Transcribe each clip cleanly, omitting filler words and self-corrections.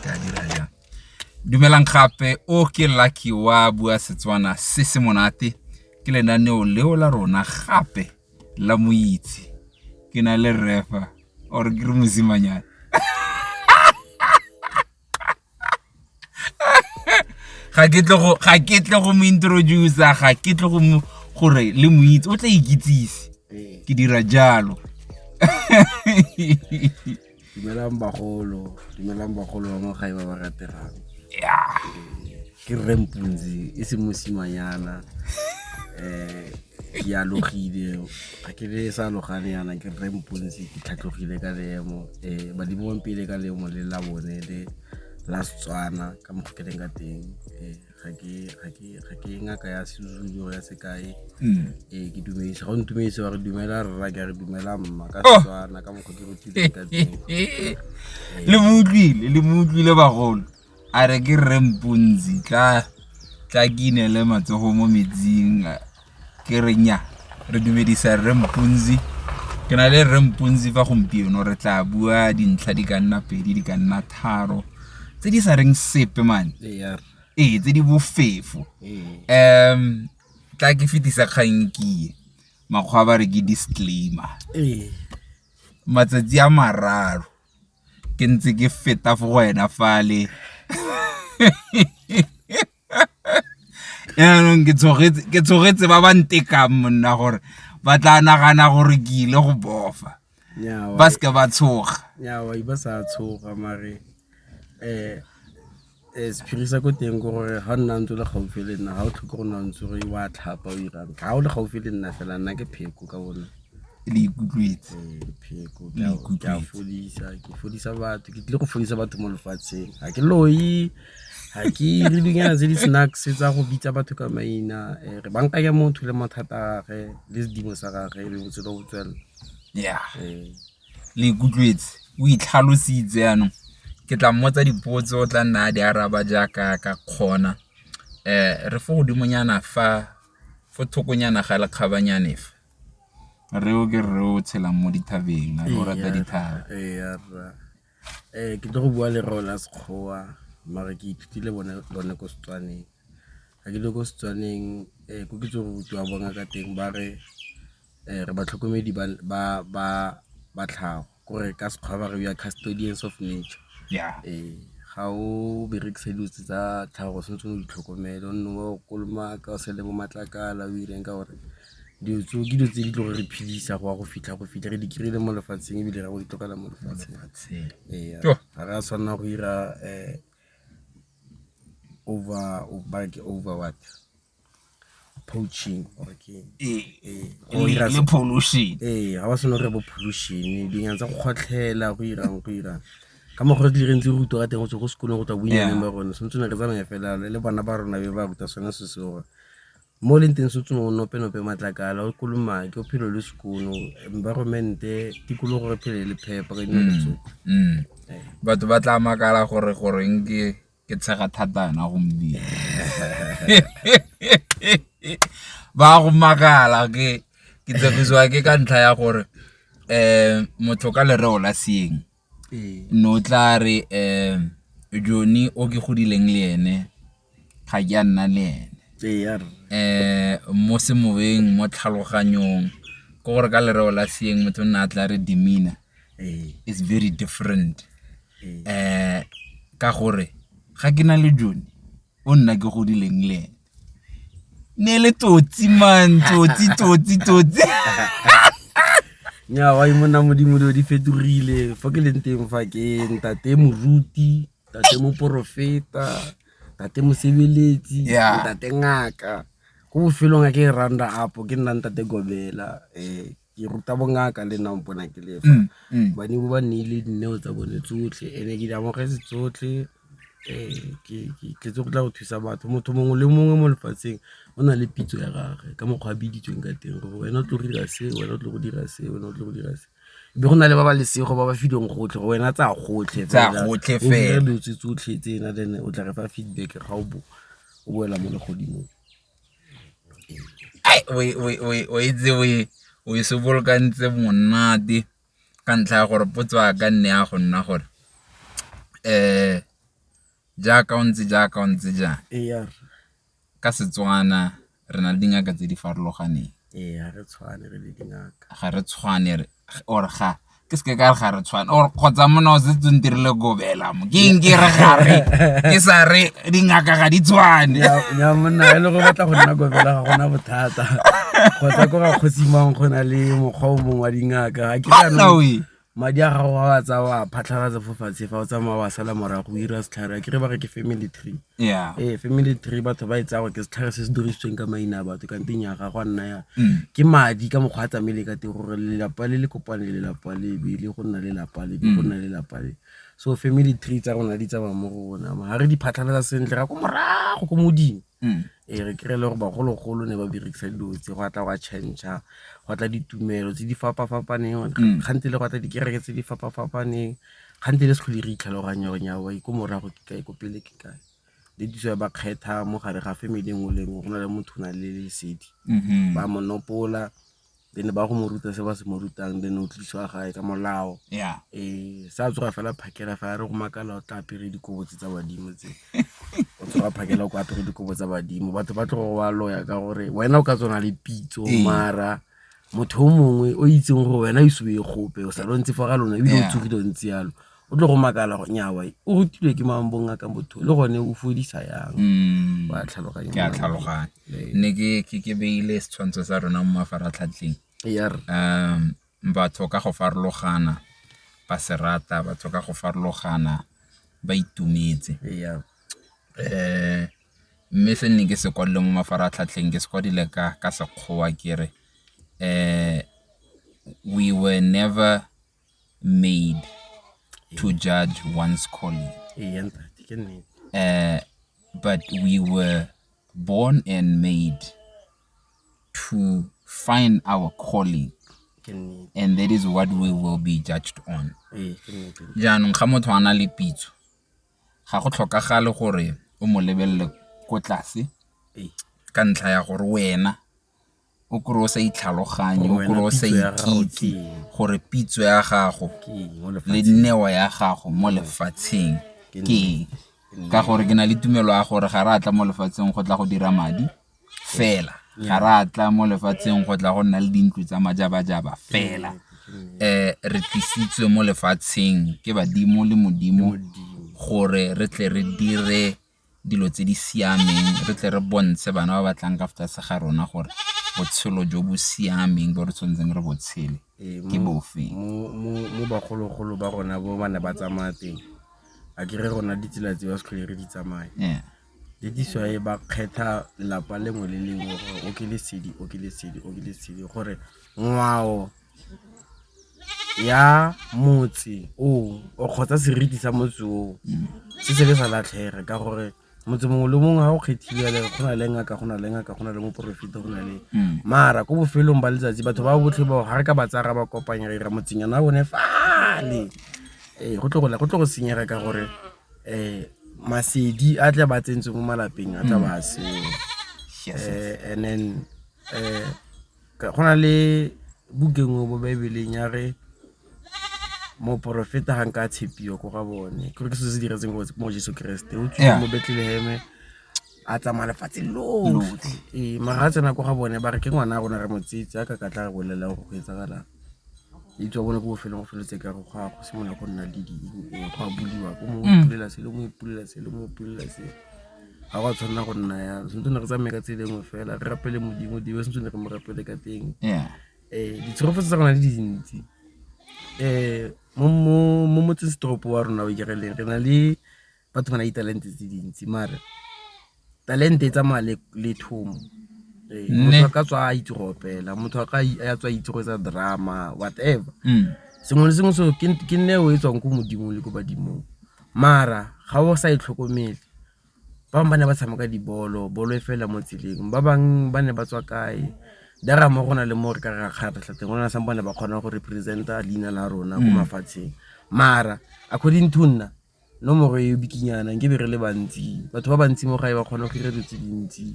ka dira jang. Dumelang gape o ke lucky wa bua Setswana se se monate ke lenaneo leo la rona gape la moitse ke na le refa or ke re mosimanyana ga ke tle go mo introduce ga ke tle go mo gore le moitse o tla ikitsise ke dira jalo. Dumelang bagolo wa mogae ba ba rategang. Yeah. Ke Mpunzi e se mosimanyana ya logile ga ke le sa logane yana ke Mpunzi ke tlhatlogile ka leemo ba di mo pele ka leemo le la bone le la Setswana ka mo ke leng ka teng ga ke ngaka ya Sezulu ya sekai ke dumedisa go ntumedisa wa re dumela rra ke re dumela mma ka Setswana ka mo ke rutile ka teng le motlile bagolo a re ke Mpunzi tla kine le matsogo mo metsing ke re nya re dumedisa Mpunzi ke na le Mpunzi fa gompieno re tla bua dintlha di ka nna pedi di ka nna tharo tse di sa reng sepe man tse di bofefo tla ke fetisa kgangkie makgwa ba re ke disclaimer matsatsi a mararo ke ntse ke feta fo go wena fale yaanong ke tsogetse ba ba ntekang monna gore ba tla nagana gore ke ile go bofa ba se ka ba tshoga wa iba sa tshoga mare spirisa ko teng gore ha nna ntse le gaufi le nna ha o tlhoka go nna ntse re wa tlhapa o irang ga o le gaufi le nna fela nna ke pheko ka bona le ikutlwetse pheko ke fodisa batho ke tle go fodisa batho mo lefatsheng ha ke loi ha ke re dinyana tse di snacks tsa go bitsa batho ka maina re banka ya motho le mathata gage le sedimo sa gage be botse lo botswela le ikutlwetse o itlhalositse yanong ke tla mmotsa dipotso o tla nna di araba jaaka ka kgona re fo godimonyana fa fo thokonyana ga le kgabanyane fa re o ke re o tshelang mo dithabeng a go rata dithaba ke tlo go bua le rola sekgowa mara ke ithutile lone ko Setswaneng ga ke le ko Setswaneng ko ke tso rutwa bonga ka teng ba re ba tlhokomedi ba tlhago gore ka sekgwa ba re we are custodians of nature ga o berekisa dilo tsa tlhago se ntse o di tlhokomele o nne o kolomaka o sele mo matlakala o ireng ka gore dilo tse di tlo re phedisa go fitlha re di kry-ile mo lefatsheng ebile ra go di tlokala mo lefatsheng ga re a tshwanela go ira over what poaching or le pollution ga ba sone re bo pollution dinyana tsa go kgotlhela go irang ka mo gore di rentse ruto ka teng go tswa go sekolong go tla bunyane ba rona sentse ne re tsamaya fela le bana ba rona be ba ruta sone se se gore mo leng teng se tseno nope matlakala o kolomake o phelo le sekono environment tikologo gore phele le phepa ka dino tsotlhe batho ba tla makala gore ke tshega thatana go mdi ba go makala ke tsegiswa ke ka ntlha ya gore motho ka lereo la seeng no tla re Johnny o ke godileng le ene ga ke nna le ene mo semoeng mo tlhaloganyong go gore ka lereo la seeng motho nna tla re demeanor is very different ka gore ga ke na le Johnny o nna ke godileng le ene ne le totsi man totsi nya wa imona modimo di fetogile fa ke leng teng fa ke ntate moruti tate mo profeta tate mo sebeletsi ntate ngaka go bofelong a ke randa up ke nna ntate gobela ke ruta bongaka le nna mpona ke lefa bani bo ba nile dineo tsa bone tsotlhe ene ke di amogetse tsotlhe ke tlo go tla go thusa batho motho mongwe le mongwe mo lefatsheng o na le pitso ya gagwe ka mokgwa biditsweng ka teng gore wena o tlo dira se wena o tlo go dira se wena o tlo go dira se be go na le ba ba lesego ba ba fileng gotlhe go wena tsa gotlhe fela dilo tse tsotlhe tsena then o tla re fa feedback ga o boela mo legodimong o itse o se bolokantse monate ka ntlha ya gore potso a ka nne ya go nna gore jaaka ontse ja Ee ka Setswana re na le dingaka tse di farologaneng ga re tshwane re le dingaka ga re tshwane or ga ke se ka re ga re tshwane or kgotsa mona o setse ntirile gobela mo ke eng ke re gare ke sa re dingaka ga di tshwane ya monna e le go batla go nna gobela ga gona bothata kgotsa ko ga kgosimang go na le mokgwa o mongwe wa dingaka ga ke kana madi a gago a tsa wa phatlhalatsa fo fatshe fa o tsamaya wa sala morago o ira setlhare ke re ba re ke family tree family tree batho ba itsa go ke setlhare se se dirisitsweng ka maina a batho kante nyaga go nna ya ke madi ka mokgwa a tsamele ka teng gore lelapa le le kopane le lelapa le be le go nna le lelapa le go nna le lelapa le so family tree tsa rona di tsamaya mo go rona ga re di phatlhalatsa sentle ga ko morago ko modimo re kry le gore bagologolo ne ba berekisa dilo tse go tla wa change go tla ditumelo tse di fapa-fapaneng gante le go tla dikereke tse di fapa-fapaneng gante le se tlhole re itlhaloganya gore nyawa ko morago ke kae ko pele ke kae le diso ba kgetha mo gare ga family engwe le engwe go na le motho na le lesedi ba monopola then ba go mo ruta se ba se mo rutang then o tliswa gae ka molao sa tsoga fela phakela fa re go makala o tla apere dikobo tsa badimo tse o tsoga phakela go apere dikobo tsa badimo batho ba tlo wa loya ka gore wena o ka tsona le pitso mara motho o mongwe o itseng gore wena iso e gope o sa lontse fa ga lona ebile o tsogile ntse yalo o tlo go makala go nyawa o rutilwe ke mambong a ka botho le gone o fodisa yang ba tlhaloganya ke a tlhaloganya ne ke beile setshwantsho sa rona mo mafaratlhatlheng batho ka go farologana ba serata batho ka go farologana ba itumetse mme se nne ke se kwadile mo mafaratlhatlheng ke se kwadile ka sekgowa ke re we were never made to judge one's calling but we were born and made to find our calling and that is what we will be judged on jaanong ga motho a na le pitso ga go tlhokagale gore o mo lebelele ko tlase ka ntlha ya gore wena o kry o sa itlhaloganye o kry o sa ikitse gore pitso ya gago le newa ya gago mo lefatsheng ke ka gore ke na le tumelo ya gore ga re atla mo lefatsheng go tla go dira madi fela ga re atla mo lefatsheng go tla go nna le dintlo tsa majabajaba fela re tlisitswe mo lefatsheng ke badimo le modimo gore re tle re dire dilo tse di siameng re tle re bontshe bana ba batlang ka tlase ga rona gore botshelo jo bo siameng bo re tshwanetseng re botshele ke bofe mo bagologolo ba rona bo bana ba tsamaya teng a ke re rona ditsela tse ba se tlhole re di tsamaya le diswa ba kgetha lapa lengwe le lengwe gore o ke lesedi gore ngwao ya motse o kgotsa seriti sa motse o se se be sa latlhege ka gore motse mongwe le mongwe ga o kgethile go na le ngaka go na le moporofeta go na le mara ko bofelong ba letsatsi batho ba botlhe bao ga re ka ba tsara ba kopanya re ira motsenyana a bone fale go tlo go senyega ka gore masedi a tla ba tsentse mo malapeng a tla ba se and then go na le bukengwe bo baebeleng ya re moporofeta ga nka tshepiwa ko ga bone ke se se diretseng mo Jesu Kriste o tswile mo Bethlehem a tsamaya lefatshe lotlhe mara tsena ko ga bone ba re ke ngwana a rona re motsetse a ka tla re bolela go etsagalang itse bona go bofelong go feletse ka go ga go simola go nna le go a buliwa ko mo ipulela se ga go tshwana go nna ya sentse re tsamaye ka tseleng fela re rapele modimo dibe sentse re mo rapele ka teng ditshogofetso tsa rona di dintsi mo motsesetoropo wa rona o ikereleng re na le batho ba na ditalente tse dintsi mara talente e tsamaya le thomo motho a ka tswa a itse go opela motho a ka tswa itse go etsa drama whatever sengwe le sengwe seo ke neo e tswang ko modimo le ko badimong mara ga o sa itlhokomele ba bangwe ba ne ba tshameka bolo e fela mo tseleng ba bangwe ba ne ba tswa kae dara mo gona le mo re ka ga kgatlha teng gona sa bone ba kgona go representa leina la rona go mafatsheng mara according to nna no mo re bikinyana nke be re le bantsi batho ba bantsi mo gae ba kgona go ira ditse dintsi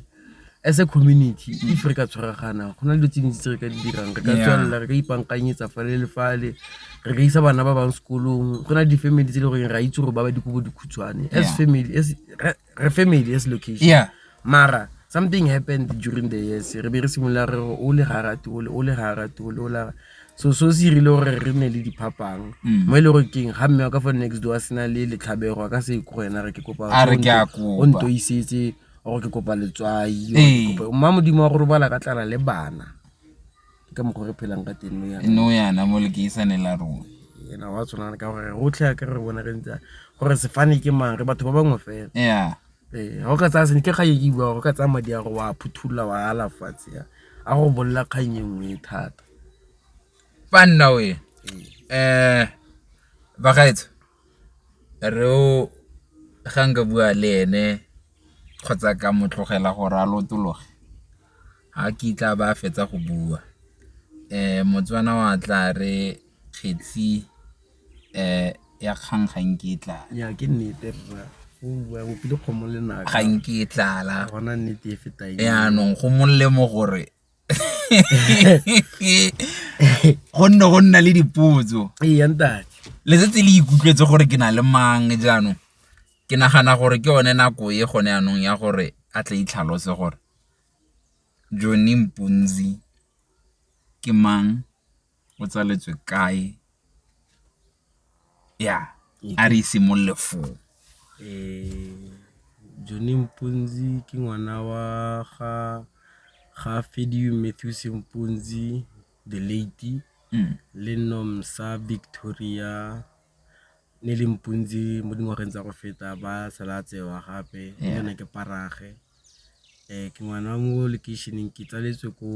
as a community if re ka tshwaragana go na le dilo tse re ka di dirang re ka tswalla re ka ipankanyetsa fale le fale re ka isa bana ba bang sekolong go na di family tse le gore ra itse gore ba ba dikobo dikhutshwane as family as location mara something happened during the years re be re simolla re o le harati so se rile gore re ne le diphapang mo ile gore king ga mme ka for next door sena le letlhabego ka se go ena re ke kopa o nto isetse o ke kopa letswai o kopa mma modimo wa gore bala ka tlala le bana ka mo gore phelang ka teng no yana mo le ke isane la rona ena wa tsona ka gore go tlha ka re bona re ntse gore se fane ke mang re batho ba bangwe fela go ka tsa se ke ga e bua go ka tsa madi a go wa phuthula wa ala fatse a go bolla kganye nngwe thata panna we ba gaetso re o ganga bua le ene khotsa ka motlogela gore a lotologe ha kitla ba fetsa go bua motswana wa tla re kgetsi ya kgang kitla ya ke nnete rra o bua go pile khomo le naka kgang kitla la gona nnete e feta ya no go molle mo gore go nna le dipotso ya ntate le tse le ikutlwetse gore ke na le mang jaanong ke nagana gore ke one nako e gone anong ya gore a tla itlhalose gore Johnny Mpunzi ke mang o tsaletswe kae ya a re simolle fo Johnny Mpunzi ke ngwana wa ga Fedi Matthews Mpunzi the lady le nomsa Victoria ne le Mpunzi mo dingwageng tsa go feta ba salatsewa gape yona ke parage ke ngwana mo locationeng ke tsaletswe ko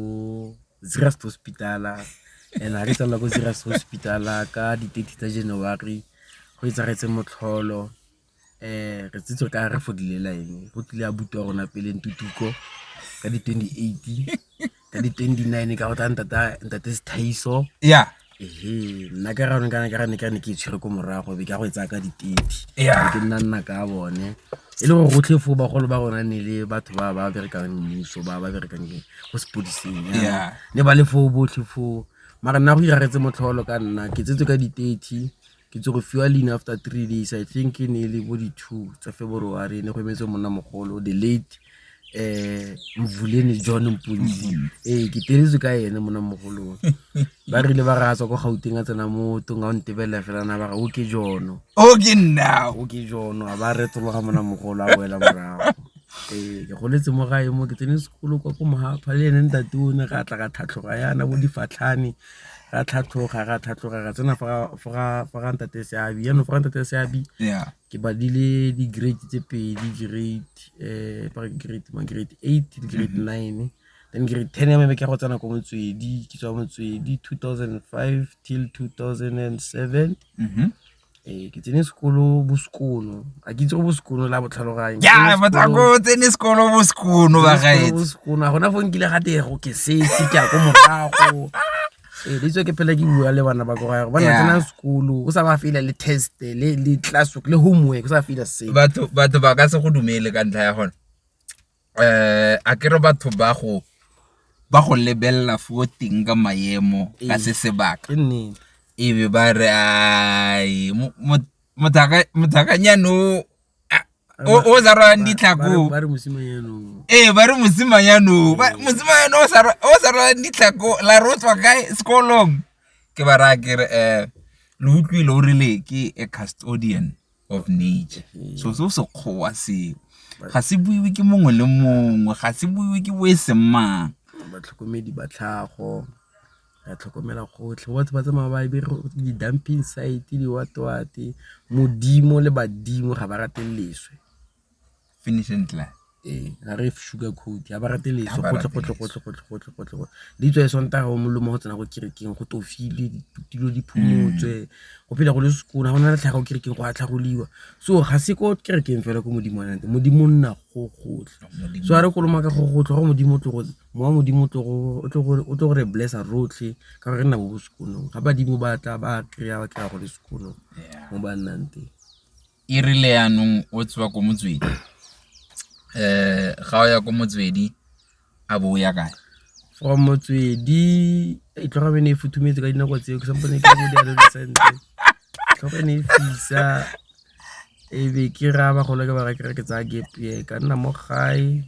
Zeerust hospital and a re tsala go Zeerust hospital ka di 30 tsa January go itsagetse motlholo re tsitse ka re fodilela ene go tlile a butwa rona pele ntutuko ka di 28 ka di 29 ka go tla ntate Sithaiso nna ka ra ne ke itshwere ko morago be ka go etsa ka di 30 ke nna ka bone e le go gotlhe fo ba golo ba rona ne le batho ba berekang mmuso ba berekang go sepodising ne ba le fo botlhe fo mara nna go iragetse motlholo ka nna ke tsetse ka di 30 ke tso go fiwa lean after 3 days I think ne le bo di 2 tsa February ne go emetse monna mogolo the late Mvuleni John Mpunzi ke teretse ka ene mona mogolo ba rile ba ratswa go Gauteng a tsena mo tonga o ntebela fela na ba ga o ke Jono a ba re tloga mona mogolo a boela morago ke goletse mo gae mo ke tsene sekolo kwa ko Mohapa le ene ntatone ga tla ka tlhatlhoga yana bo difatlhane ga tlhatlhoga ga tsena fa ntate Seabi ya no fa ntate Seabi ke badile di grade tse pedi grade 8 grade 9 then grade 10 ya me ke go tsena ko Motswedi ke tswa Motswedi 2005 till 2007 ke tsene sekolo Boskono a ke itse go Boskono la botlhaloganye batla go tsene sekolo Boskono ba gaetse Boskono gona fo nkile ga tego ke setse ke a ko morago ditso ke phela ke bua le bana ba go ga bana tsena sekolo o sa ba fila le test le classwork le homework o sa fila se batho ba ka se go dumele ka ntlha ya gona a ke re batho ba go lebella fo teng ka maemo ka se sebaka e be ba re ai mothakanyano o sa rwa ditlhako ba re mosimanyano ba re mosimanyano o sa rwa ditlhako la rotswa kae sekolong ke ba ra ke re le utlwile o rile ke a custodian of nature so se khoa se ga se buiwe ke mongwe le mongwe ga se buiwe ke bo esemang ba tlhokomedi ba tlhago ya tlhokomela gotlhe batho ba tsamaya ba be di dumping site di watwate modimo le badimo ga ba rateleswe finishing class ga re sugar coat ya ba rateleswe gotlhe di tswe Sontaga o molomo go tsena go kerekeng go tofile ditilo di phumotswe go phela go le sekolo ga ona le tlhaga go kerekeng go a tlhagoliwa so ga se ko kerekeng fela ko modimo nante modimo nna go gotlhe so a re koloma ka go gotlhe go modimo o tlo go re blessa rotlhe ka gore re nna bo sekolo ga badimo ba tla ba kry-a go le sekolo mo ba nnang teng e rile yanong o tswa ko Motswedi ga o ya ko Motswedi a bo ya kae from Motswedi e tloga bene e futhumetse ka dinako tseo ke sampone ke mo di adolescent tloga ne e fisa e be ke ra ba go le ke ba re ke tsa gap ye ka nna mo gae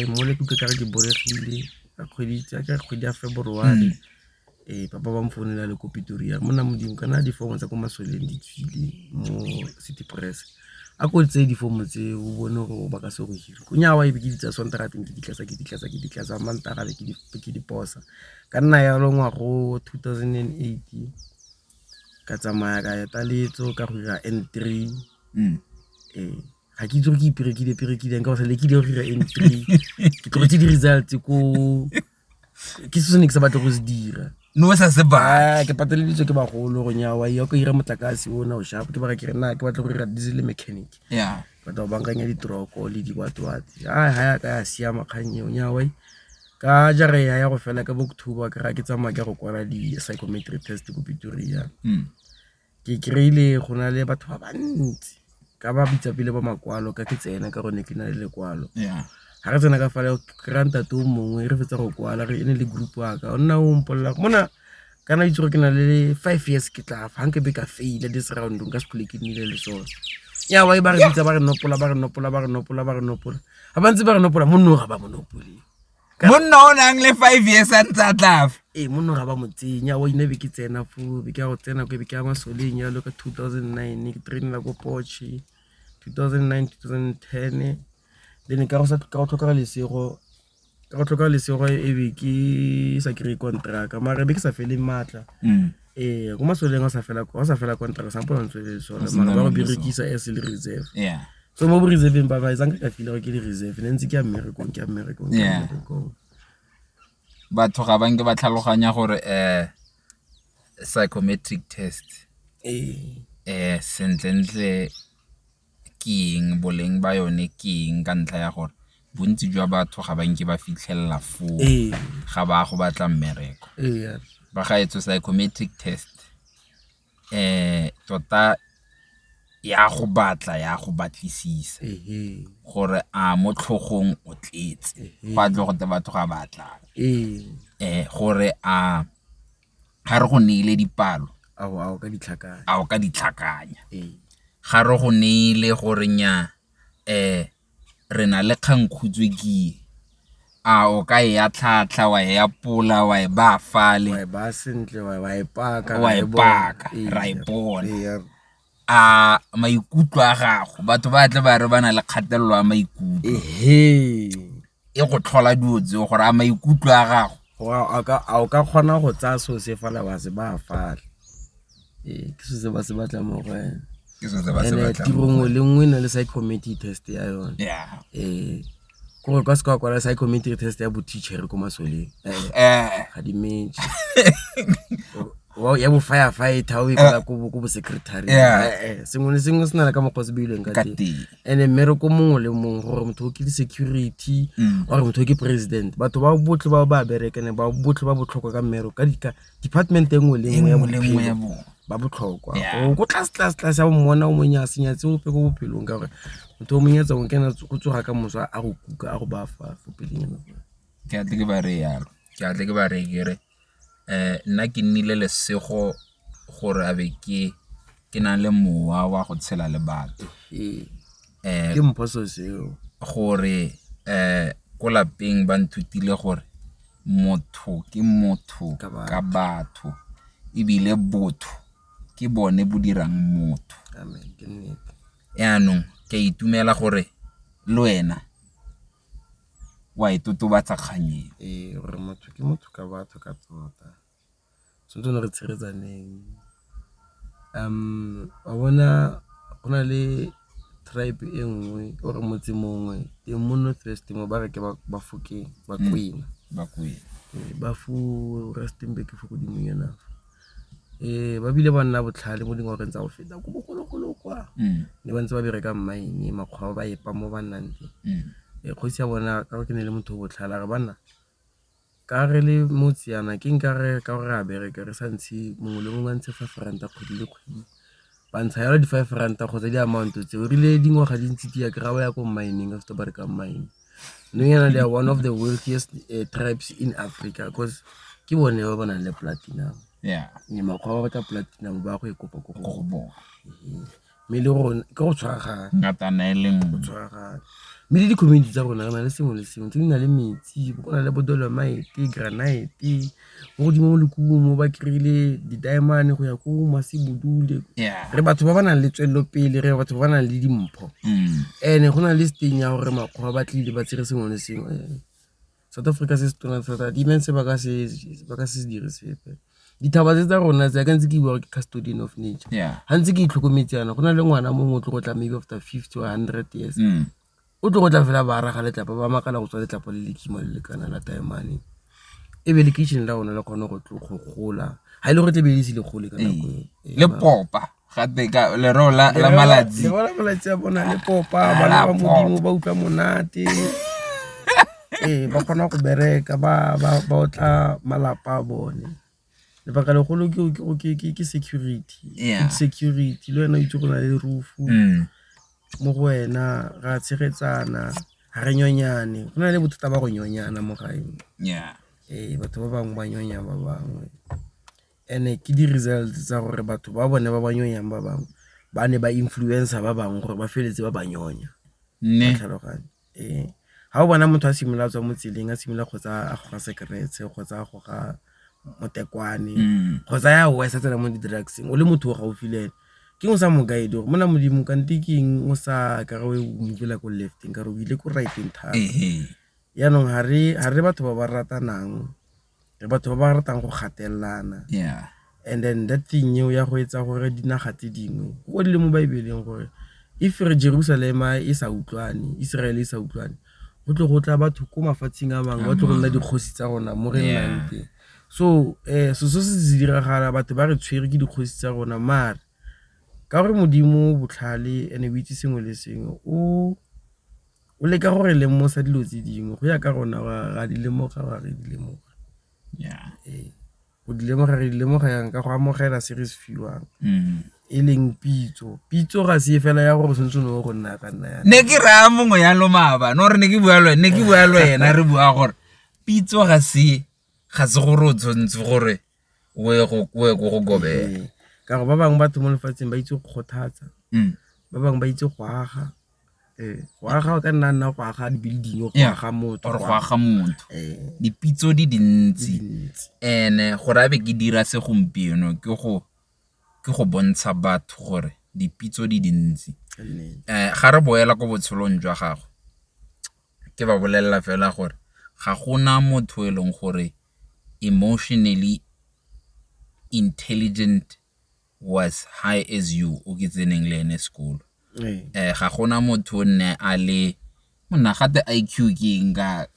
mo le ke ka re ke boregile ka kgwedi ya February papa ba mfounela le ko Pretoria mona modimo kana di form tsa ko Masoleng di tswile mo City Press a ko tse di form tse o bone go ba ka se go hira go nyawa e be ke ditsa Sontaga ke ditlasa Mantaga be ke di posa ka nna ya lo ngwa go 2008 ka tsamaya ka ya taletso ka go dira N3 ga ke itse go ke iperekile ka go sa le ke di go dira N3 ke tlotse di results ko ke se ne ke sa batla go se dira no sa se ba ke pateleditswe ke bagolo go nyawa ya go ira motlakase ona o sharp ke ba ke re na ke batla go dira diesel mechanic batla go bankanya ditroko le diwatwatsi ha ka ya siama kganye o nyawa ka jare ya go fela ka October ke ra ke tsamaya ke go kwala di psychometric test ko Pretoria ke kreile go na le batho ba bantsi ka ba bitsa pele ba makwalo ka ke tsena ka gone ke na le lekwalo ha re tsena ka fale granta to mongwe re fetsa go kwala re ene le group wa ka o nna o mpolla mona kana itse ke na le 5 years ke tla fa hanke be ka fail this round nka se play ke nile le so ya wa e ba re bitsa ba re nopola ha bantse ba re nopola monno ga ba monopoli monna o nang le 5 years a ntsa tlafa monno ga ba motsenya wa ine be ke tsena fu be ke go tsena ko be ke ama Masoleng ya lo ka 2009 ke trainela go Porsche 2009 2010 then ka go tlhoka lesego e be ke sa kry contract mara be ke sa fele matla go Masoleng sa fela contract sample ntse le so mara ba go berekisa as le reserve so mo reserve ba ba izanga ka file ke di reserve ntse ke America batho ga banke ba tlhaloganya gore psychometric test sentle keng boleng ba yone keng ka ntlha ya gore bontsi jwa batho ga banke ba fitlhella foo ga ba go batla mmereko ba ga etso psychometric test tota ya go batlisisa gore a mo tlhogong o tletse ba tlo go te batho ga batla gore a ga re go neile dipalo a o ka ditlhakanya ga re go neile gore nya re na le kgangkhutswe ke a o ka ya tlhatlha wa ya pola wa e ba fale wa e ba sentle wa e paka ra e bona a maikutlo a gago batho ba tle ba re ba na le kgatelelo a maikutlo e go tlhola diotse gore a maikutlo a gago o ka kgona go tsaya so se fala wa se ba fala ke se ba se batla mo go tirong le nngwe na le psychometric test ya yone gore ka se kwa kwala psychometric test ya bo teacher ko Masoleng ga di menje ya bo firefighter o ikala ko bo secretary sengwe le sengwe se na le ka mokgwa se beilweng ka teng ene mmereko mongwe le mongwe gore motho o ke security or motho o ke president batho ba botlhe ba berekane ba botlhe ba botlhokwa ka mmereko ka department engwe le engwe ya bo ba botlhokwa go class ya mmona o monya senyatse o pe go bophelong ka gore motho o monyatsa go kena go tsoga ka moswa a go kuka a go ba fa peleng ke atle ke ba re yalo ke re nna ke nnile lesego gore a be ke na le mowa wa go tshela le batho ke mphoso seo gore ko lapeng ba nthutile gore motho ke motho ka batho ebile botho ke bone bo dirang motho amen ke nnete yaanong ke itumela gore le wena wa itotobatsa kganyeng gore motho ke motho ka batho ka tota tshwanetse re tshireletsaneng wa bona go na le tribe e nngwe gore motse mongwe e mo Northwest mo ba re ke Bafokeng Bafu Rustenburg fo go dimonyana ba bile ba nna botlhale mo dingwageng tsa go feta go bogologolo kwa ne ba ntse ba bereka mmaene makgwa ba epa mo ba nnang teng kgosi ya bona ka ke ne le motho o botlhale re bana ka re le motsiana ke nka re ka gore a bereka re sa ntshe mongwe le mongwe a ntshe 5 ranta kgwedi le kgwedi bantsha ya di 5 ranta go tsa di amount tse o rile dingwaga di ntse ya kra ya go mining after ba re ka mine no yana they are one of the wealthiest tribes in Africa because ke bone ba bana le platinum ni makgwa ba batla platinum ba go ikopa go bona me le go ke go tshwara ngata na eleng go tshwara me le di community tsa rona na le sengwe le sengwe tse na le metsi go na le bodolomite granite go di mo le kumo mo ba krile di diamond go ya go masibudule re batho ba bana le tswello pele re batho ba bana le dimpho ene go na le sting ya gore makgwa ba tlile ba tsere sengwe le sengwe South Africa se stona tsata di mense ba ka se dire sepe dithaba tsa rona tsa ka ntse ke bua ke custodian of nature ha ntse ke itlhokometse yana go na le ngwana mongwe o tlo go tla maybe after 50 or 100 years o tlo go tla fela ba raga letlapa ba makala go tswa letlapa le lekima le lekana la diamond e be le kitchen la ona le khona go gola ha ile go tle be le sile gole ka nako le popa gape ka le rola la malatsi ya bona le popa ba ba modimo ba utlwa monate ba khona go bereka ba tla malapa bone le ba ka le golo ke security security le wena itse go na le roof mo go wena ga tshegetsana ha re nyonyane go na le bothata ba go nyonyana mo gae batho ba bangwe ba nyonya ba bangwe ene ke di results tsa gore batho ba bone ba nyonyang ba bangwe ba ne ba influencer ba bangwe gore ba feletse ba nyonya ne ha o bona motho a simolola tswa mo tseleng a simolola kgotsa a go ga secrets kgotsa a go ga motekwane kgotsa ya o sa tsena mo di drugs o le motho ga o filele ke mo sa mo guide gore mona modimo ka ntiking o sa ka re o movela ko lefting ka re o ile ko righting thata ya nong ha re batho ba ba ratanang re batho ba ba ratang go gatelelana and then that thing ya go etsa gore dinaga tse dingwe go le mo baibeleng gore if re Jerusalem e sa utlwane Israel e sa utlwane go tla batho ko mafatsheng a bangwe ba tlo go nna dikgosi tsa rona mo re nnang teng so so se diragala batho ba re tshwere ke dikgosi tsa rona mara ka gore modimo botlhale ene o itse sengwe le sengwe o le ka gore le mo sa dilo tse dingwe go ya ka rona ga di lemoga ga re di lemoga go di lemoga yang ka go amogela series fiwang e leng pitso ga se fela ya gore sentse no go nna ka nna ne ke ra mongwe ya lo maba no re ne ke bua lo yena re bua gore pitso ga se gore o tsontse gore o go gobe ka go ba bangwe batho mo lefatsheng ba itse go kgothatsa ba bangwe ba itse go aga go aga ka nna go aga di building go aga motho dipitso di dintsi ene gore a be ke dira se gompieno ke go bontsha batho gore dipitso di dintsi ga re boela go botshelong jwa gago ke ba bolelela fela gore ga gona motho e leng gore emotionally intelligent was high as you o ke tseneng le ene school ga gona motho nne a le mona gate IQ ke nga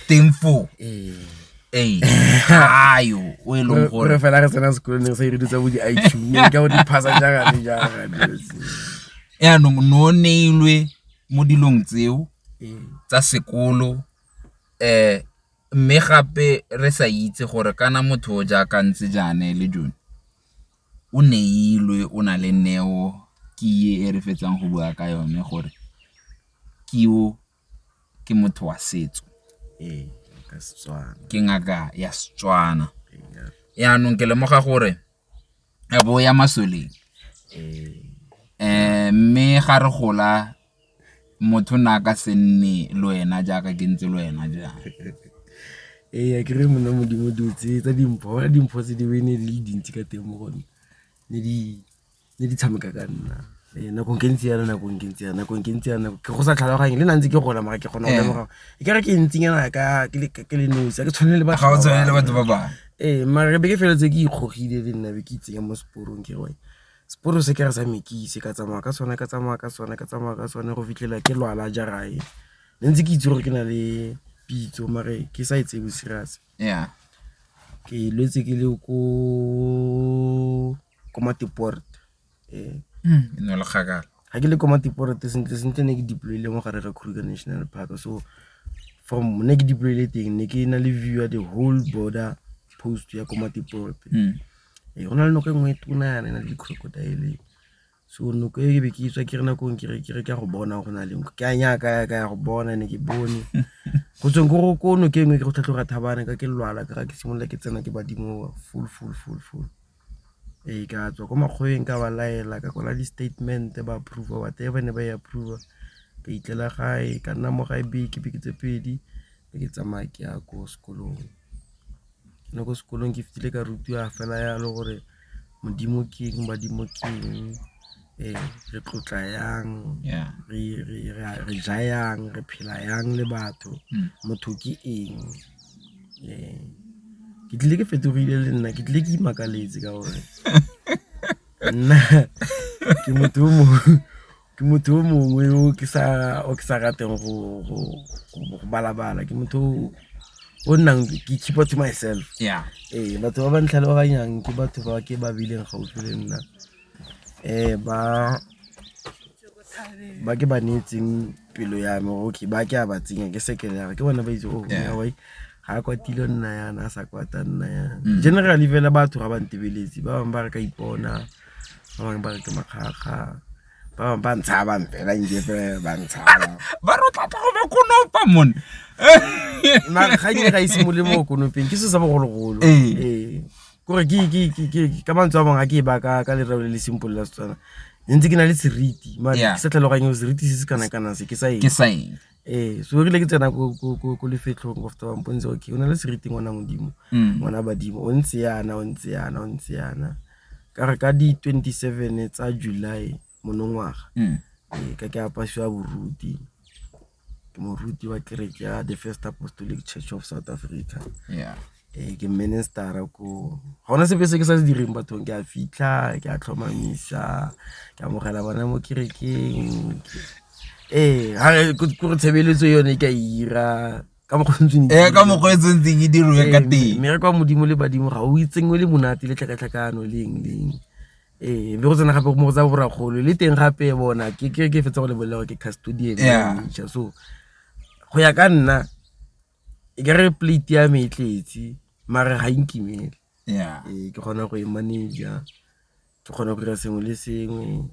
tempo ayo o e leng gore re fela re tsena sekolo ne se re ditsa bo di IQ ka go di pasa jaga le jaga ya no neilwe mo dilong tseo tsa sekolo mme gape re sa itse gore kana motho o ja ka ntse jane le jone o neilwe o na le neo ke re fetsang go bua ka yone gore kiwo ke motho wa setso ka Setswana ke ngaka ya Setswana ya nong ke lemoga gore a bo ya masoleng mme ga re gola motho na ka senne lo ena jaaka ke ntse lo ena ja ya ke re mona modimo dutse tsa dimpho tse di bene le dintsi ka teng mo gone ne di tshameka ka nna nako nkentse yana ke go sa tlhaloganye le nantse ke gola mara ke gona go lemoga e kare ke ntsinyana ka ke le nosi ke tshwanele ba ga o tshwanele batho ba ba mara re be ke feletse ke ikgogile le nna be ke itsenya mo sporong ke re sporo se ke re sa mekise ka tsamaya ka sone go fitlhela ke lwala jarae ntse ke itse gore ke na le pitso mare ke sa itse bo serious ke lwetse ke le ko Matiport no le khagala ha ke le ko Matiport sentle ne ke deployile mo gare ga Kruger National Park so from ne ke deployile teng ne ke na le view ya the whole border post ya ko Matiport go na le no ke ngwe tuna yana na le crocodile so noko e be ke tswa ke rena go ke re ka go bona go na le ke a Ngaka ka go bona ne ke bone go tseng go no ke engwe ke go tlhatloga Thabane ka ke lwala ka ke simolla ke tsena ke badimo full ka tswa go makgoeng ka ba laela ka kola di statement ba approve whatever ne ba e approve ka itlela gae ka nna mo gae beke tse pedi ke tsamaya ke ya go sekolong no go sekolong ke fitile ka rutiwa fela ya le gore modimo ke eng badimo ke eng re tlotla yang re jayang re phela yang le batho motho ke eng ke tlile ke fetogile le nna ke tlile ke imakaletse ka gore nna ke motho mongwe o ke sa rateng go balabala ke motho o nnang ke keep to myself batho ba ba ntlhaloganyang ke batho ba ke ba bileng gaufi le nna ba ke ba netseng pelo ya me okay ba ke a ba tsenya ke sekele ke bona ba itse wai ga kwatile nna yana a sa kwata nna yana generally vela batho ga ba ntebeletsi ba bang ba re ka ipona ba bang ba re ke makgaga ba bang ba ntshaba mpela nje fela ba ntshaba ba rotlata go ba konopa mon ma ga ke ga ise molemo go konopeng ke se sa bogologolo kore ke ka mantso a bang a ke ba ka lerao le simple la Setswana ntse ke na le seriti mara ke sa tlhaloganya seriti se se kana se ke sa eng so re le ke tsena go le fetlhong go feta Mpunzi okay o na le seriti ngwana modimo ngwana badimo o ntse yana ka re ka di 27 tsa July monongwaga ka ke apasiwa boruti ke moruti wa kereke ya the First Apostolic Church of South Africa ke minister ko ga ona sepe se ke sa se direng bathong ke a fitla ke a tlhomamisa ke amogela bana mo kerekeng ha go tshebeletso yone ke a ira ka mokgwetso ntse ke dirwe ka teng mme re kwa modimo le badimo ga o itsengwe le monate le tlhakatlhakano leng be go tsena gape mo go tsa boragolo le teng gape bona ke fetsa go le bolela ke custodian so go ya ka nna e ka re plate ya me tletse mara ga inkimele ke kgona go e manager ke kgona go dira sengwe le sengwe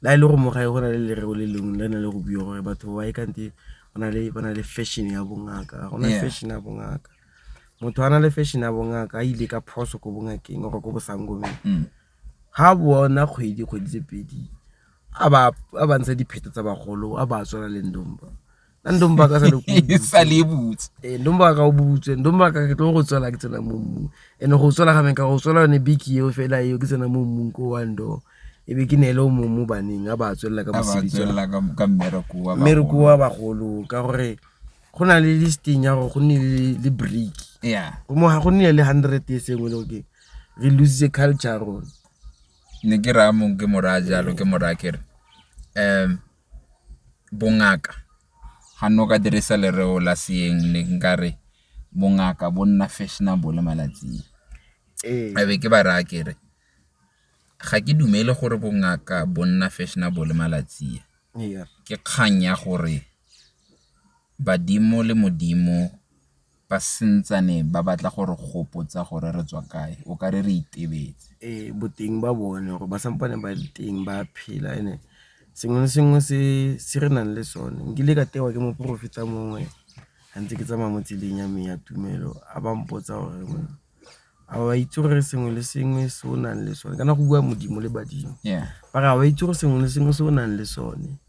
la ile go mo gae go na le lereo le lengwe le na le go bua gore batho ba e kante ba na le fashion ya bongaka go na fashion ya bongaka motho ana le fashion ya bongaka a ile ka phoso go bongakeng go go Sangomeng ha bona kgwedi tse pedi a ba ntsha dipheto tsa bagolo a ba tswela le ndomba ndomba ka sa le butse ndomba ka o butse ndomba ka ke tlo go tswela ke tsena mo mmu ene go tswela ga menka go tswela ne biki eo fela eo ke tsena mo mmung ko wando e be ke nele o mo baneng a ba tswela ka mosebetsi ka mmereko wa bagolo ka gore go na le listing ya go nne le break go mo ga go nne le 100 ye sengwe le okay re lose culture ron ne ke ra mo ke mora jalo ke mora ke bongaka hanno ka dirisa lereo la seeng ne nkare bongaka bonna fashionable malatsi be ke ba ra kere ga ke dumele gore bongaka bonna fashionable malatsi ke kganya gore badimo le modimo ba sentsane ba batla gore gopotsa gore re tswa kae o ka re itebetse boteng ba bone gore ba sampane ba teng ba phela ene sengwe se re nang le sone nkile ka tewa ke mo profeta mongwe ntse ke tsamaya mo tseleng ya me ya tumelo a ba mpotsa gore a ba itse gore sengwe le sengwe se o nang le sone kana go bua modimo le badimo ba ga ba itse gore sengwe le sengwe se o nang le sone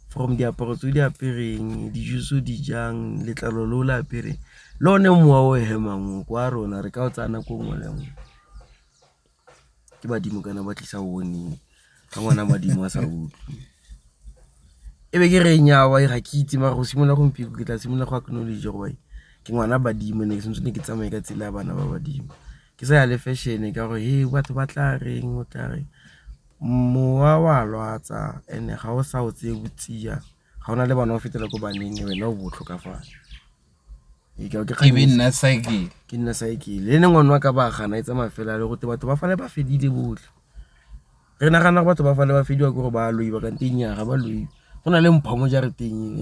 from diaparo tse di apereng dijuso di jang letlalo lo la apere lone mowa o hemang kwa rona re ka o tsana ko ngwe le ngwe ke badimo kana ba tlisa wone ka ngwana badimo a sa utlwe ebe ke re nyawa ga ke itse mara go simola gompieko ke tla simola go acknowledge gore ke ngwana badimo ne ke sentse ne ke tsamaye ka tsela ya bana ba badimo ke sa ya le fashion ka gore batho ba tla reng o tla re mowa wa lwatsa ene ga o sa o tse botsia ga ona le bana o fetela go baneng wena o botlhokafala ke nna cycle le ne ngwana wa ka ba gana itse mafela le go te batho ba fale ba fedile botlhe re nagana go batho ba fale ba fediwa go ba loiba ka ntenya ga ba loiba go na le mpho mo jareteng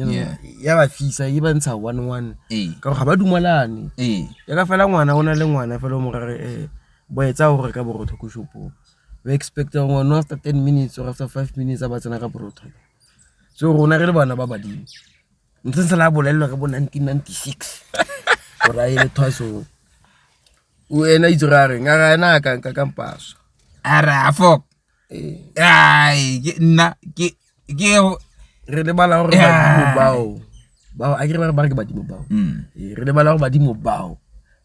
ya ba fisa e ba ntsha 11 ka ga ba dumalane ya ka fela ngwana o na le ngwana fela o mo rare boetsa gore ka borotho go shopo we expect ngwana after 10 minutes or after 5 minutes ba tsena ka protocol. So rona re le bana ba badimo ntse se la bolelwa ka bo 1996 ora ile twaso o ena itrare ngaka ena ka kampaso ara fok ai nna ke re le bala gore badimo bao a ke ba ke badimo bao re le bala gore badimo bao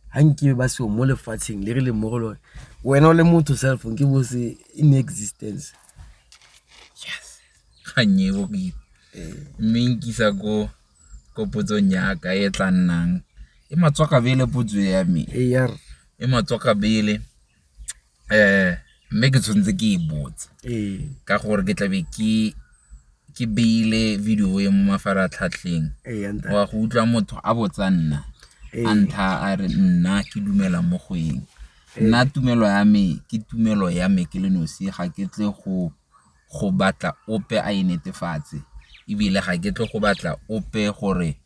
hanke ba se mo lefatsheng le re le mo go lone wena o le motho self ke bo se in existence. Yes khanye bo ke minkisa go potso Ngaka e tla nnang e matswaka bele potso ya me e matswaka bele mme ke tshwantse ke e botse ka gore ke tla be ke beile video e mo mafaratlhatlheng wa go utlwa motho a botsa nna anta a re nna ke dumela mo go eng nna tumelo ya me ke tumelo ya me ke le nosi ga ke tle go batla ope a inetefatse ebile ga ke tle go batla ope gore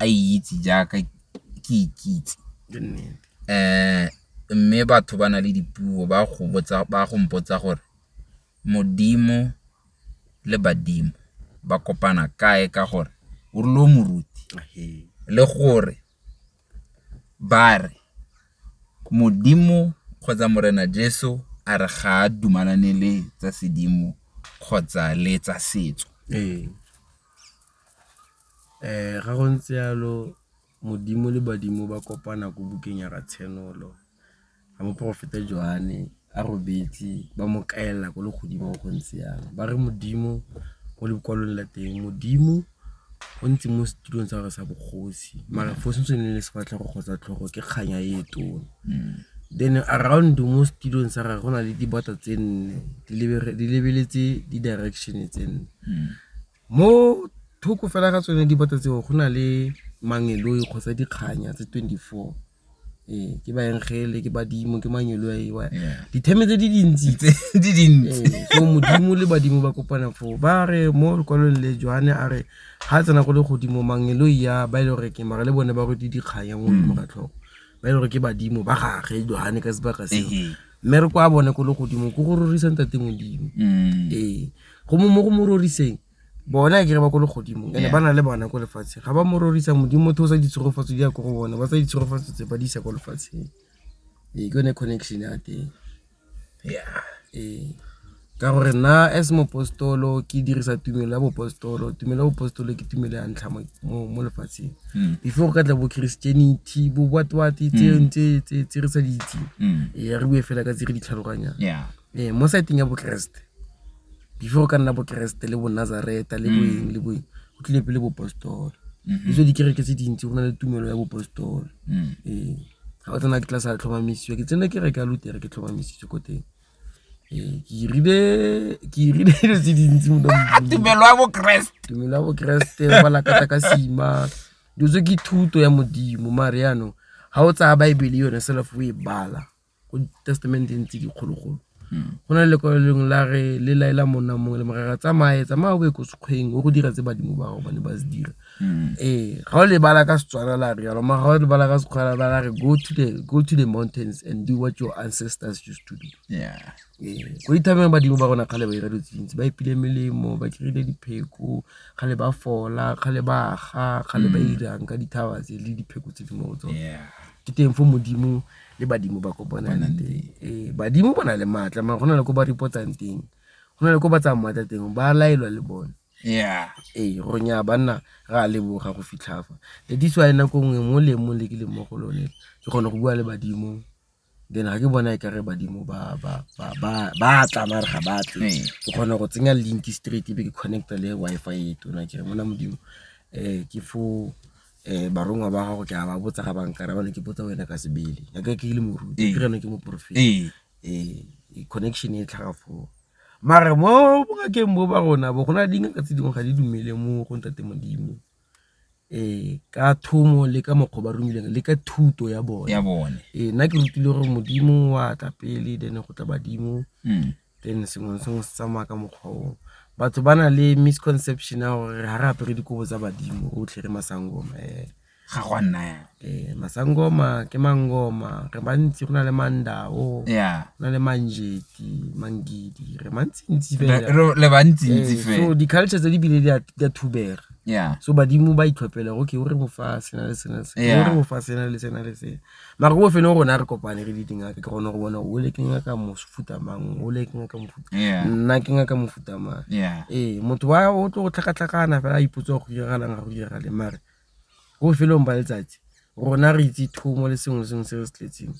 a itse jaaka ke ikitse mme batho ba na le dipuo ba go mpotsa gore modimo le badimo ba kopana kae ka gore o re lo moruti le gore ba re modimo kgotsa morena Jesu a re ga dumalane le tsa sedimo kgotsa le tsa setso ga go ntse yalo modimo le badimo ba kopana go bukeng ya Rathenolo ga moprofeta Johane a robetse ba mo kaela go le godimo go ntse yalo ba re modimo mo lekwalong la teng modimo o ntse mo setulong sa re sa bogosi mara fo se le sefatla go kgotsa tlhogo ke kganya e tona then around mo setulong sa re go na le dibata tse nne di lebeletse di direction tse nne mo thoko fela ga tsone dibata tseo go na le mangeloi kgotsa dikganya tse 24 ke ba engele ke badimo ke mangeloi wa dithemetse di dintsi so modimo le badimo ba kopana fo ba re mo lekwalong le Johane a re ha tsena go le godimo mangeloi ya ba ile re ke mara le bone ba go dikganya mo ga tlhogo ba ile re ke badimo ba gage Johane ka sebaka se mme re kwa bone go le godimo go go rorisa ntate modimo go mo roriseng bona ke re ba go le godimo ene bana le bana go lefatshe ga ba mo rorisa modimo thosa ditshegofatso di ya go bona ba sa ditshegofatso tse ba di sa go lefatsheng ke yone connection ya teng ka gore nna as mopostolo ke dirisa tumelo ya bopostolo ke tumelo ya ntlha mo lefatsheng before ka tla bo Christianity bo what tse re sa di itse re bue fela ka tse re di tlhaloganya mo setting ya bo Kriste before ka nna bo Kriste le bo Nazareta le boeng o tlile pele bo apostolo diso di kereke tse dintsi go na le tumelo ya bo apostolo ga o tsena ke tlasa tlhomamisiwa ke tsena ke re ka Luther ke tlhomamisiwa ko teng ke rile tse dintsi mo tumelo ya bo Kriste ba la kata ka sima diso ke thuto ya modimo mariano ha o tsa Bible yone self o e bala go testament ntse di kgologolo go na le leng la re le laela monna mongwe le mogara tsamaya o be go sekgweng o go dira tse badimo ba go bane ba se dira ga o le bala ka Setswana la re yalo ma ga o le bala ka Sekgowa ba la re go to the mountains and do what your ancestors used to do go ithameng badimo ba gona kgale ba ira ditsintsi ba ipile melemo ba kirile dipheko kgale ba fola kgale ba ga kgale ba irang ka dithawa tse le dipheko tse di mo tsone ke teng fo modimo le badimo ba kopana teng badimo bona le matla ma gona le go ba reportang teng gona le go ba tsamaya teng ba laelwa le bona go nya banna ga le boga go fitlhafa le diswa ena go ngwe mo le ke le mo go lone ke gone go bua le badimo then ha ke bona e ka re badimo ba tla mara ga batle ke gone go tsenya link straight be ke connecta le Wi-Fi tona ke re mona modimo ke fo barongwa ba gago ke a ba botsa ga banka ra bana ke botsa wena ka sebele ya ka ke le moruti ke rena ke mo profeta connection e tlhaga fo mara mo bongakeng bo ba rona bo gona dinga ka tse dingwe ga di dumele mo go ntate modimo ka thomo le ka mokgwa ba rumileng le ka thuto ya bone nna ke rutile gore modimo wa tla pele then go tla badimo then sengwe se tsamaya ka mokgwa o batho ba na le misconception ya gore ha re apere dikobo tsa badimo o tlhere Sangoma ga go nna Masangoma ke mangoma re bantsi go na le mandao na le manjeti mangidi re mantsi fela le bantsi fela so di culture tse di bile di a thubega so badimo ba itlhophela okay o re mo fa sena le sena o re mo fa sena le sena le sena mara go fene rona re kopane re di dinga ke gona go bona o le ke Ngaka mo futa mang o le ke Ngaka mo futa nna ke Ngaka mo futa mang motho wa o tlo go tlhakatlhakana fela ipotsa go dira le mara go felong ba letsatsi rona re itse thomo le sengwe se se tletseng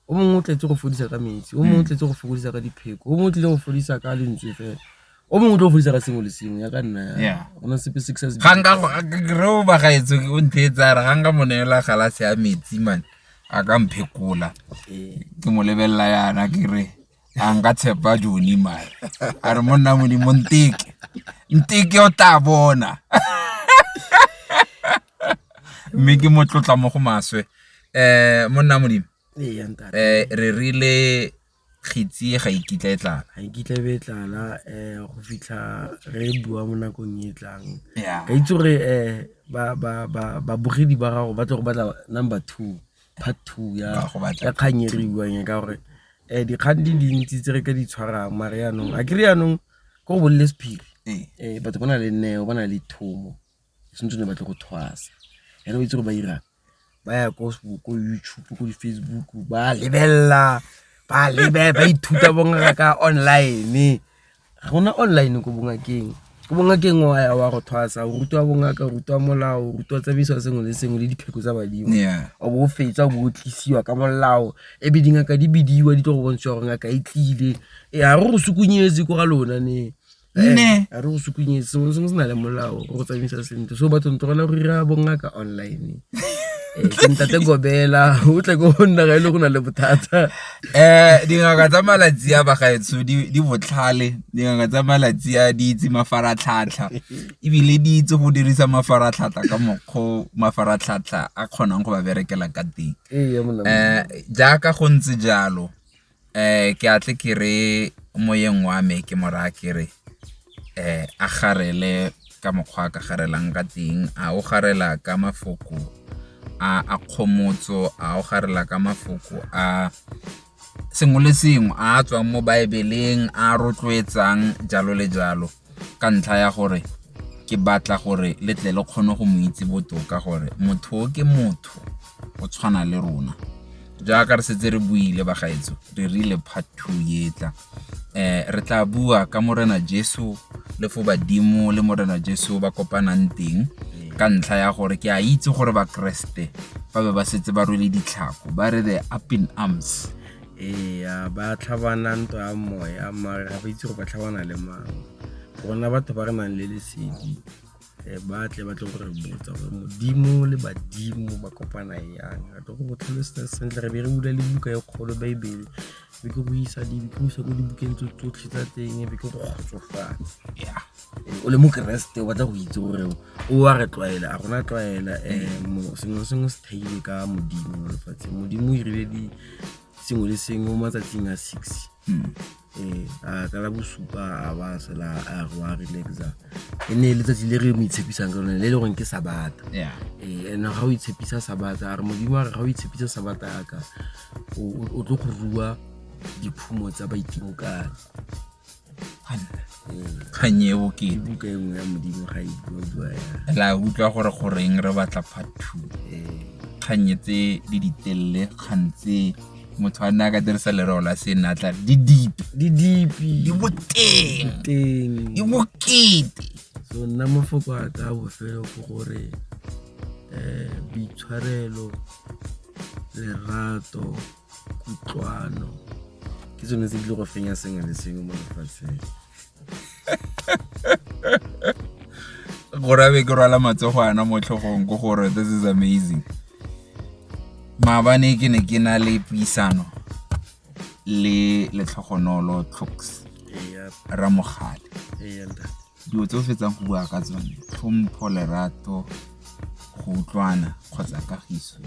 o mongwe o tletse go fodisa ka metsi o mongwe o tletse go fodisa ka dipheko o mongwe o tletse go fodisa ka lentswe fela o mongwe o tlo go fodisa ka sengwe le sengwe ya ka nna ona sepe success ganga go ba gaetso o nthetsa re ganga monela galase ya metsi man a ka mphekola ke mo lebella yana ke re a nka tshepa Joni mare a re monna mo di monteke o ta bona mme ke mo tlotla mo go maswe monna modimo re rile khitsi ga ikitla betlala go fitla re bua mo nakong e tlang ka itse gore ba bogedi ba gago ba tlo go batla number 2 part 2 ya kganyeriwang ka gore dikgang di dintsi tse re ka di tshwarang mare yanong a kry yanong go bolle sephiri batho ba na le neo ba na le thomo sentse ne batla go thwasa ene o itse go ba ira ba ya ko YouTube ko Facebook ba lebella ba ithuta bonga ka online gona online ko bongakeng wa go thwasa o rutwa bongaka o rutwa molao o rutwa tsabiso sengwe le sengwe le dipheko tsa badimo o bo fetsa o bo tlisiwa ka molao e be dingaka di bidiwa di tlo go bontsha gore Ngaka e tlile a re go sukunyetse go ga lona ne a re go sukunyetse se na le molao go tsamisa sentle so batho ntogela go ira bongaka online ke ntate Gobela o tle go nna ga ile go na le bothata dingaka tsa malatsi a bagaetso di botlhale dingaka tsa malatsi a di itse mafaratlhatlha ebile di itse go dirisa mafaratlhatlha ka mokgwa mafaratlhatlha a kgonang go ba berekela ka teng jaaka go ntse jalo ke atle ke re moyeng wa me ke mora ke re a garele ka mokgwa ka garelang ka teng a o garela ka mafoko a khomotso a o garela ka mafoko a sengwe le sengwe a tswang mo baebeleng a rotloetsang jalo le jalo ka ntlha ya gore ke batla gore le tle le kgone go mo itse botoka gore motho ke motho o tshwana le rona jaaka re setse re buile bagaetso re rile part 2 yetla re tla bua ka morena Jesu le fo badimo le morena Jesu ba kopanang teng ka ntlha ya gore ke a itse gore ba Kriste ba be ba setse ba rwele ditlhako ba re the up in arms ba tlhabana ntwa ya moya mara ba itse go ba tlhabana le mang bona batho ba re nang le lesedi ba tle gore botsa gore modimo le badimo ba kopana yang ga go go tlhalosetsa sentle re be re bula le buka ya kgolo Baebele be go buisa go dibukeng tsotlhe tsa teng be go kgotsofatsa o le mo Kriste o batla go itse gore o a re tlwaela a gona tlwaela sengwe se theile ka modimo lefatshe modimo o irile di sengwe le sengwe mo matsatsing a 6 ka la bosupa a ba sela a go a relaxa ene le tsatsi le re mo itshepisang ka lone le gore ke sabata ene ga o itshepisa sabata a re modimo a re ga o itshepisa sabata ka o tlo go rua diphumo tsa baitimokane khanyeo ke buka engwe ya modimo ga e bua la utlwa gore goreng re batla part 2 khanyetse di ditelle khantse motho a nna ka dirisa lereo la senatla di dipi di boteng di bokete so nna mafoko a ka bofelo go gore boitshwarelo lerato kutlwano ke tsone tse di go fenya sengwe le sengwe mo lefatsheng gore be ke rwala matsogo ana mo tlhogong go gore this is amazing maabane ke ne ke na le puisano le tlhogonolo Clocks Ramogale dilo tse o fetsang go bua ka tsone tlhompho lerato go utlwana kgotsa kagiso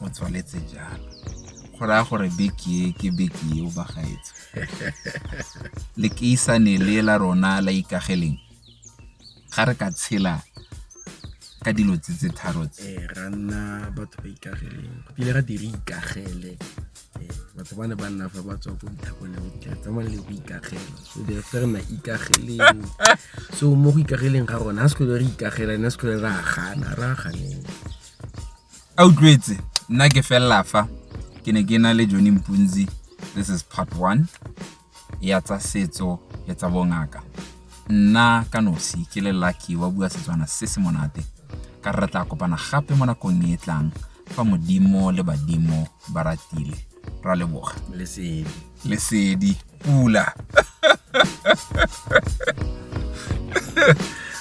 o tswaletse jalo go raya gore beke ke beke o bagaetso le keisane le la rona la ikageleng ga re ka tshela ka dilo tse tharo ra nna batho ba ikageleng pele ra dire ikagele batho ba ne ba nna fa ba tswa go ithapole go tsamaya le go ikagela so therefore na ikageleng so mo go ikageleng ga rona ha se re ikagela na se ra gana ra ganeng a utlwetse nna ke fella fa ke ne ke na le Johnny Mpunzi. This is part 1 ya tsa setso ya tsa bongaka. Nna ka nosi ke le lucky wa bua Setswana se se monate ka re tla kopana gape mo nakong e tlang fa modimo le badimo ba ratile. Ra leboga. Lesedi pula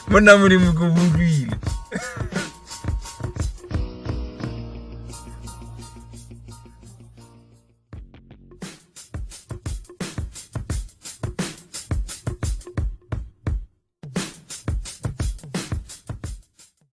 monna modimo go buile.